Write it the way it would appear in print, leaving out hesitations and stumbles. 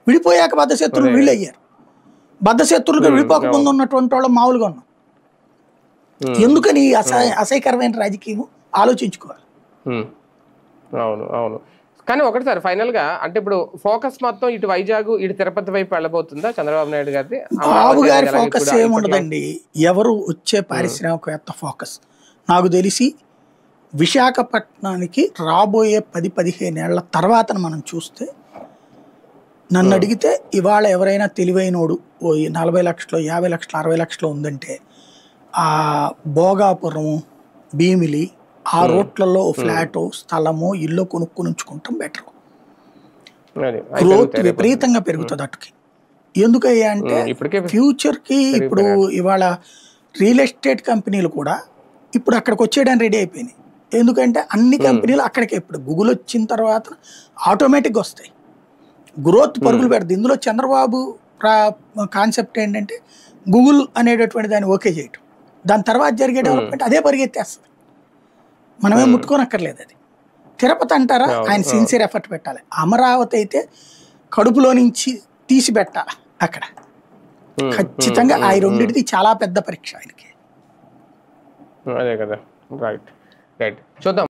విడిపోయాక బద్ధశత్రులు వీళ్ళు అయ్యారు. బద్ధశత్రులుగా విడిపోక ముందు ఉన్నటువంటి వాళ్ళు మామూలుగా ఉన్నాం. ఎందుకని అసహ్యకరమైన రాజకీయం ఆలోచించుకోవాలి. అవును అవును. కానీ ఒకటి సార్ ఫైనల్ గా అంటే ఇప్పుడు ఫోకస్ మొత్తం ఇటు వైజాగ్ ఇటు తిరుపతి వైపు వెళ్ళబోతుందా చంద్రబాబు నాయుడు గారిది? బాబు గారి ఫోకస్ ఏముండదండి. ఎవరు వచ్చే పారిశ్రామికవేత్త ఫోకస్ నాకు తెలిసి విశాఖపట్నానికి రాబోయే 10-15 ఏళ్ల తర్వాత మనం చూస్తే నన్ను అడిగితే ఇవాళ ఎవరైనా తెలివైనోడు 40 లక్షలు 50 లక్షలు 60 లక్షలు ఉందంటే ఆ భోగాపురం భీమిలి ఆ రోడ్లలో ఫ్లాట్ స్థలము ఇల్లు కొనుక్కొని ఉంచుకుంటాం బెటర్. గ్రోత్ విపరీతంగా పెరుగుతుంది అటుకి. ఎందుకయ్యా అంటే ఫ్యూచర్కి ఇప్పుడు ఇవాళ రియల్ ఎస్టేట్ కంపెనీలు కూడా ఇప్పుడు అక్కడికి వచ్చేయడానికి రెడీ అయిపోయినాయి. ఎందుకంటే అన్ని కంపెనీలు అక్కడికి ఇప్పుడు గూగుల్ వచ్చిన తర్వాత ఆటోమేటిక్గా వస్తాయి. గ్రోత్ పరుగులు పెడుతుంది. ఇందులో చంద్రబాబు కాన్సెప్ట్ ఏంటంటే గూగుల్ అనేటటువంటి దాన్ని ఓకే చేయటం, దాని తర్వాత జరిగే డెవలప్మెంట్ అదే పరిగెత్తేస్తుంది. మనమే ముట్టుకోనక్కర్లేదు. అది తిరుపతి అంటారా, ఆయన సిన్సియర్ ఎఫర్ట్ పెట్టాలి. అమరావతి అయితే కడుపులో నుంచి తీసి పెట్టాలి. అక్కడ ఖచ్చితంగా ఆ రెండింటిది చాలా పెద్ద పరీక్ష ఆయనకి. అదే కదా. రైట్ రైట్ చూద్దాం.